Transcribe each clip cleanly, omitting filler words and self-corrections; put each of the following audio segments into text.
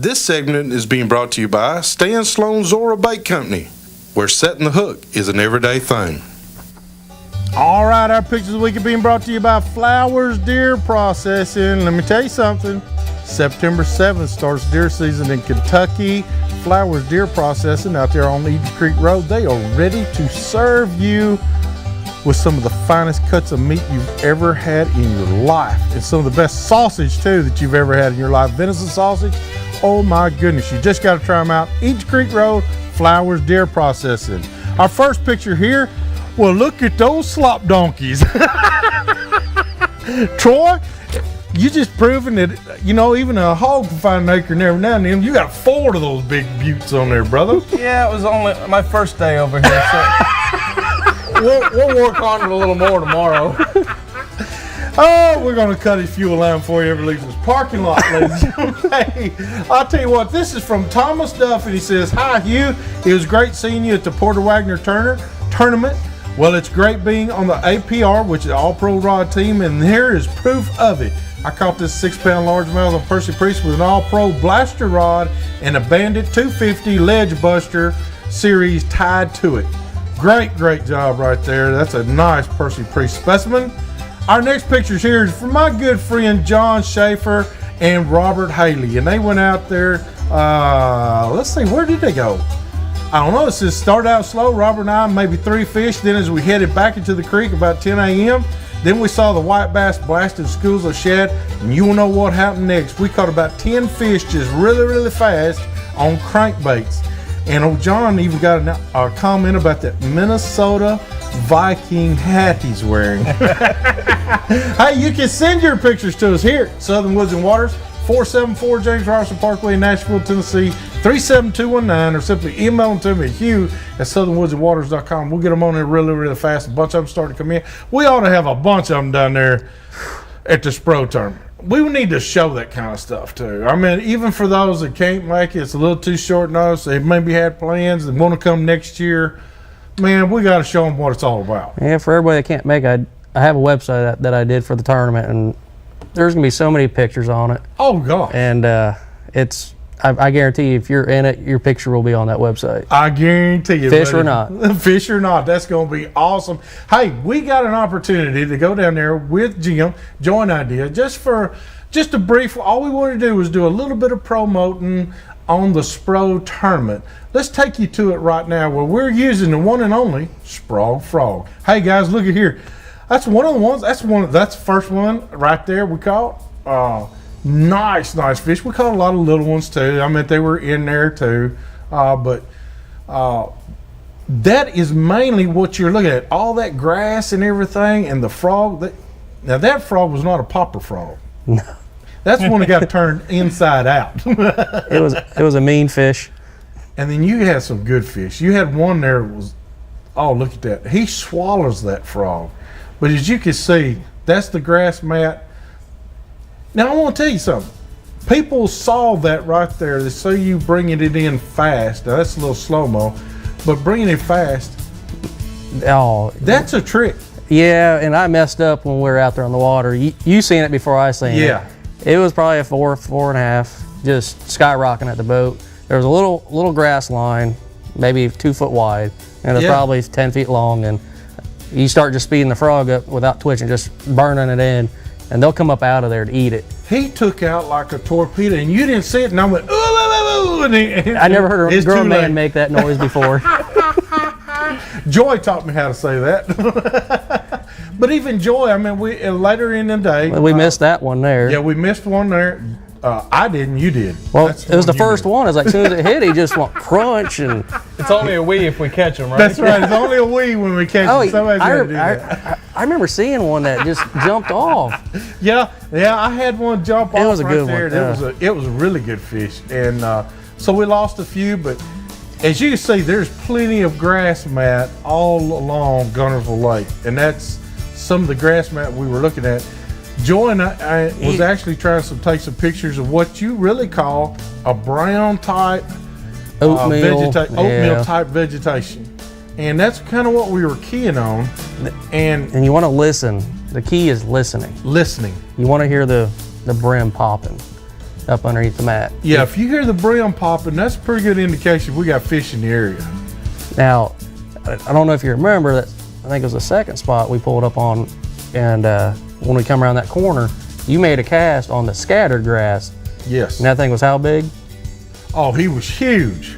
This segment is being brought to you by Stan Sloan Zora Bait Company, where setting the hook is an everyday thing. All right, our pictures of the week are being brought to you by Flowers Deer Processing. Let me tell you something. September 7th starts deer season in Kentucky. Flowers Deer Processing out there on Eden Creek Road. They are ready to serve you with some of the finest cuts of meat you've ever had in your life. And some of the best sausage too that you've ever had in your life. Venison sausage, oh my goodness, you just got to try them out. Eden Creek Road, Flowers Deer Processing. Our first picture here, well, look at those slop donkeys. Troy, you just proven that, you know, even a hog can find an acre every now and then. You got 4 of those big buttes on there, brother. Yeah, it was only my first day over here, so we'll work on it a little more tomorrow. Oh, we're going to cut his fuel line before he ever leaves this parking lot, ladies and gentlemen. Hey, I'll tell you what, this is from Thomas Duff, and he says, "Hi, Hugh. It was great seeing you at the Porter Wagner tournament. Well, it's great being on the APR, which is the All-Pro Rod team, and here is proof of it. I caught this 6-pound largemouth on Percy Priest with an All-Pro blaster rod and a Bandit 250 Ledge Buster series tied to it." Great job right there. That's a nice Percy Priest specimen. Our next pictures here is from my good friend John Schaefer and Robert Haley, and they went out there. Let's see, where did they go? I don't know. It says start out slow. Robert and I, maybe 3 fish. Then as we headed back into the creek about 10 a.m., then we saw the white bass blasting schools of shad, and you will know what happened next. We caught about 10 fish just really fast on crankbaits. And old John even got a comment about that Minnesota Viking hat he's wearing. Hey, you can send your pictures to us here at Southern Woods and Waters, 474 James Ryerson Parkway, Nashville, Tennessee, 37219, or simply email them to me at hugh@southernwoodsandwaters.com. We'll get them on there really fast. A bunch of them starting to come in. We ought to have a bunch of them down there at the SPRO tournament. We need to show that kind of stuff too. I mean, even for those that can't make it, it's a little too short notice. They maybe had plans and want to come next year. Man, we got to show them what it's all about. Yeah, for everybody that can't make it, I have a website that I did for the tournament, and there's gonna be so many pictures on it. Oh God! And I guarantee you, if you're in it, your picture will be on that website. I guarantee you. Fish or not. Fish or not. That's going to be awesome. Hey, we got an opportunity to go down there with Jim, Joint Idea, just a brief, all we want to do is do a little bit of promoting on the SPRO tournament. Let's take you to it right now where we're using the one and only Sprog Frog. Hey guys, look at here. That's one of the ones, that's the first one right there we caught. Nice fish. We caught a lot of little ones too. I mean, they were in there too. But that is mainly what you're looking at. All that grass and everything, and the frog. Now that frog was not a popper frog. No. That's one that got turned inside out. It was a mean fish. And then you had some good fish. You had one there that was, oh, look at that. He swallows that frog. But as you can see, that's the grass mat. Now, I want to tell you something. People saw that right there. They see you bringing it in fast. Now, that's a little slow-mo, but bringing it fast, that's a trick. Yeah, and I messed up when we were out there on the water. You seen it before I seen it. Yeah. It was probably a 4.5, just skyrocketing at the boat. There was a little grass line, maybe 2 foot wide, and it's probably 10 feet long, and you start just speeding the frog up without twitching, just burning it in, and they'll come up out of there to eat it. He took out like a torpedo, and you didn't see it, and I went, ooh, ooh, ooh, and I never heard a grown man make that noise before. Joy taught me how to say that. But even Joy, I mean, we later in the day. Well, we missed that one there. Yeah, we missed one there. I didn't, you did. Well, it was the first one. It's like as soon as it hit, he just went crunch, and it's only a wee if we catch them, right? That's right. It's only a wee when we catch them. Somebody's got to do that. I remember seeing one that just jumped off. Yeah, I had one jump off. It was a good one. It was a really good fish, and so we lost a few, but as you can see, there's plenty of grass mat all along Gunnersville Lake, and that's some of the grass mat we were looking at. Joy and I was actually trying to take some pictures of what you really call a brown type oatmeal type vegetation, and that's kind of what we were keying on. And you want to listen. The key is listening. Listening. You want to hear the brim popping. up underneath the mat. Yeah, if you hear the brim popping, that's a pretty good indication we got fish in the area. Now, I don't know if you remember that. I think it was the second spot we pulled up on, and when we come around that corner, you made a cast on the scattered grass. Yes. And that thing was how big? Oh, he was huge.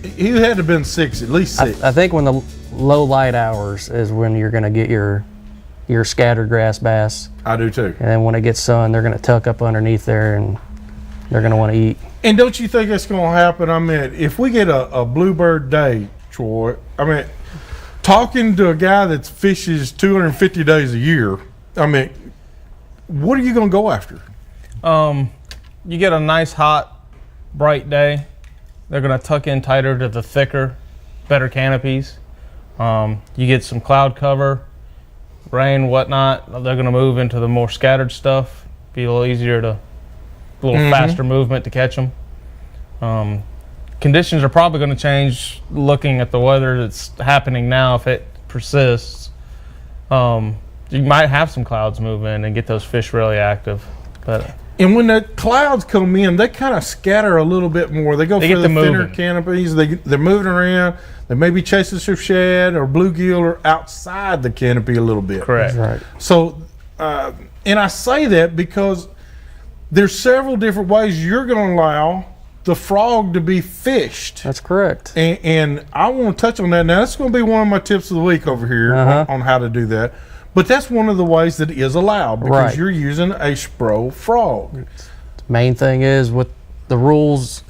He had to have been 6, at least 6. I think when the low light hours is when you're going to get your scattered grass bass. I do too. And then when it gets sun, they're going to tuck up underneath there and they're going to want to eat. And don't you think that's going to happen? I mean, if we get a bluebird day, Troy, I mean, talking to a guy that fishes 250 days a year, I mean, what are you going to go after? You get a nice, hot, bright day. They're going to tuck in tighter to the thicker, better canopies. You get some cloud cover, rain, whatnot. They're going to move into the more scattered stuff. Be a little easier a little faster movement to catch them. Conditions are probably going to change looking at the weather that's happening now if it persists. You might have some clouds move in and get those fish really active. But And when the clouds come in, they kind of scatter a little bit more. They go for the thinner canopies. They're moving around. They may be chasing some shad or bluegill or outside the canopy a little bit. correct. Right. So, and I say that because there's several different ways you're going to allow the frog to be fished. That's correct. And I want to touch on that. Now, that's going to be one of my tips of the week over here on how to do that. But that's one of the ways that is allowed because you're using a SPRO frog. The main thing is with the rules,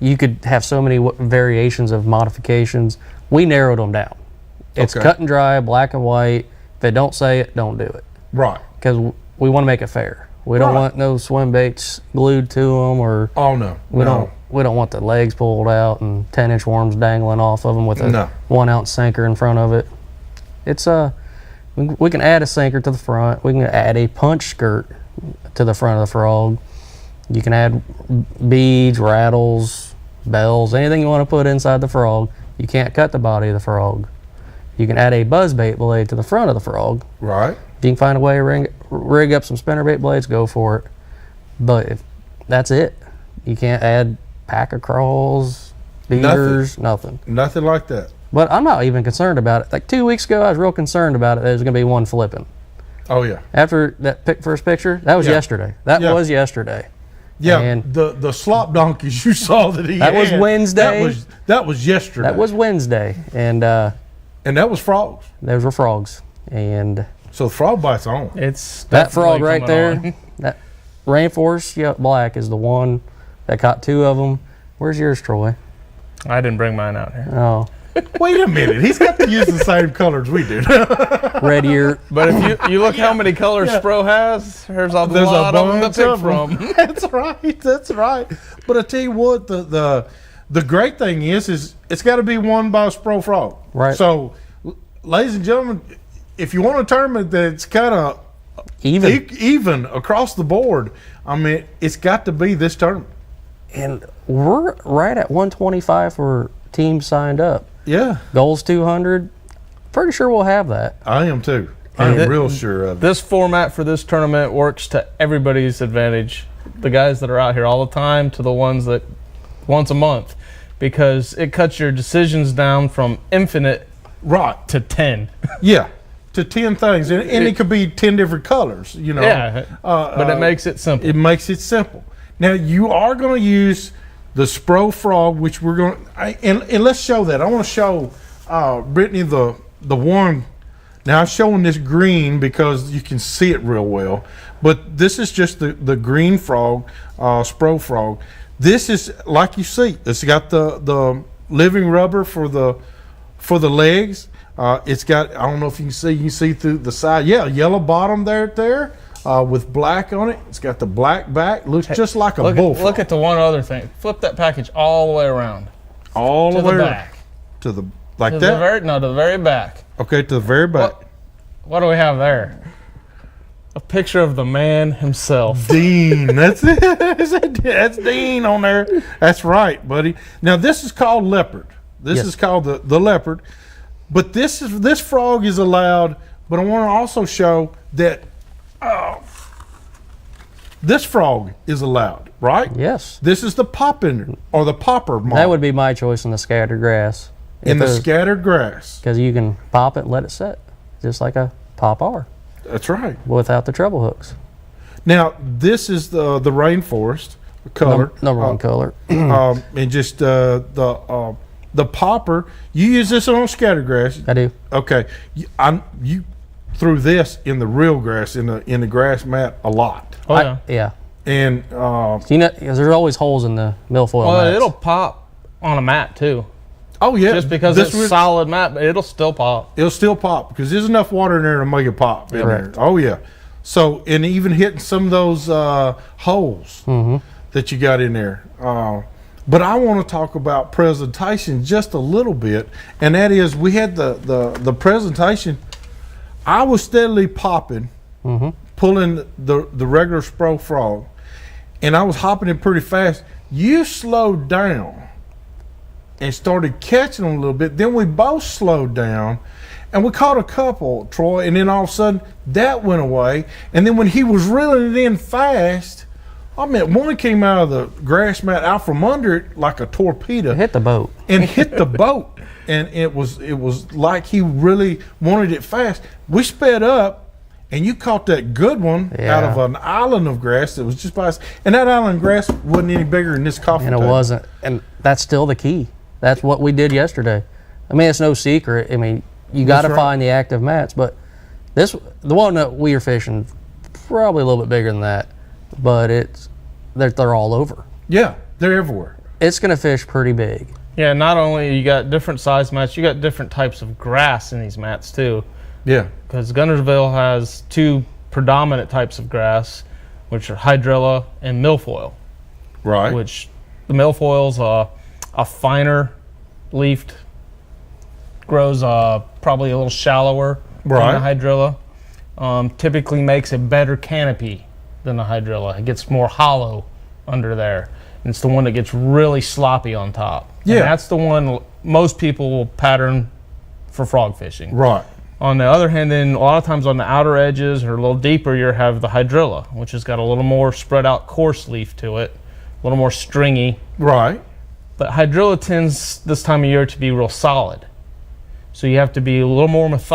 you could have so many variations of modifications. We narrowed them down. It's cut and dry, black and white. If they don't say it, don't do it. Right. Because we want to make it fair. We don't want no swim baits glued to them, or we don't want the legs pulled out and 10-inch worms dangling off of them with a 1-ounce sinker in front of it. It's we can add a sinker to the front. We can add a punch skirt to the front of the frog. You can add beads, rattles, bells, anything you want to put inside the frog. You can't cut the body of the frog. You can add a buzzbait blade to the front of the frog. Right. If you can find a way to rig up some spinnerbait blades, go for it. But if that's it, you can't add packer crawls, beaters, nothing. Nothing like that. But I'm not even concerned about it. Like 2 weeks ago, I was real concerned about it. There's going to be one flipping. Oh, yeah. After that first picture, that was yesterday. That was yesterday. Yeah, and the slop donkeys you saw that he that had. was Wednesday. That was yesterday. That was Wednesday. And that was frogs. those were frogs. And so the frog bite's on. It's that frog right coming there, on. that Rainforest Black is the one that caught 2 of them. Where's yours, Troy? I didn't bring mine out here. Oh, Wait a minute. He's got to use the same colors we do. red ear. But if you look how many colors SPRO has, there's a lot of them to pick from. That's right. That's right. But I tell you what, the great thing is it's got to be won by a SPRO frog. Right. So, ladies and gentlemen, if you want a tournament that's kind of even across the board, I mean, it's got to be this tournament. And we're right at 125 for teams signed up. Yeah. Goals 200. Pretty sure we'll have that. I am too. I'm real sure of it. This format for this tournament works to everybody's advantage. The guys that are out here all the time to the ones that once a month, because it cuts your decisions down from infinite to 10. Yeah. To 10 things. And it could be 10 different colors, you know. Yeah. But it makes it simple. It makes it simple. Now, you are going to use the SPRO frog, which we're going to, and let's show that. I want to show Brittany the one. Now, I'm showing this green because you can see it real well, but this is just the green frog, SPRO frog. This is, like you see, it's got the living rubber for the legs. It's got, I don't know if you can see through the side. Yeah, yellow bottom there. With black on it. It's got the black back. Looks just like a bullfrog. Look at the one other thing. Flip that package all the way around. All the way back. To the To the very back. Okay, to the very back. What do we have there? A picture of the man himself. Dean. That's it. That's Dean on there. That's right, buddy. Now this is called leopard. This is called the leopard. But this frog is allowed, but I want to also show that This frog is allowed, right? Yes. This is the poppin or the popper model. That would be my choice in the scattered grass. in the scattered grass. Because you can pop it and let it set, just like a pop R, That's right. without the treble hooks. Now this is the rainforest color. Number one color. And just the popper. You use this on scattered grass. I do. Okay. You threw this in the real grass in the grass mat a lot. Oh yeah. Yeah. And You know, 'cause there's always holes in the milfoil Well, mats. it'll pop on a mat too. oh yeah, Just because this it's solid mat, but it'll still pop. it'll still pop because there's enough water in there to make it pop. In there. Correct. Oh yeah. So and even hitting some of those holes that you got in there. But I want to talk about presentation just a little bit, and that is we had the presentation. I was steadily popping, pulling the regular SPRO frog, and I was hopping it pretty fast. You slowed down and started catching them a little bit. Then we both slowed down, and we caught a couple, Troy, and then all of a sudden that went away. And then when he was reeling it in fast, I mean, one came out of the grass mat out from under it like a torpedo. It hit the boat. And hit the boat. And it was like he really wanted it fast. We sped up, and you caught that good one out of an island of grass that was just by us. And that island of grass wasn't any bigger than this coffee And it table. wasn't. And that's still the key. That's what we did yesterday. I mean, it's no secret. I mean, you got to right. find the active mats. But the one that we are fishing, probably a little bit bigger than that. But they're all over. Yeah, they're everywhere. It's going to fish pretty big. Yeah, not only you got different size mats, you got different types of grass in these mats too. Yeah. Because Guntersville has two predominant types of grass, which are hydrilla and milfoil. Right. Which the milfoil's a finer leafed, grows probably a little shallower Right. than the hydrilla. Typically makes a better canopy than the hydrilla. It gets more hollow under there. And it's the one that gets really sloppy on top. Yeah. And that's the one most people will pattern for frog fishing. Right. On the other hand, then a lot of times on the outer edges or a little deeper, you have the hydrilla, which has got a little more spread out coarse leaf to it, a little more stringy. Right. But hydrilla tends this time of year to be real solid. So you have to be a little more methodical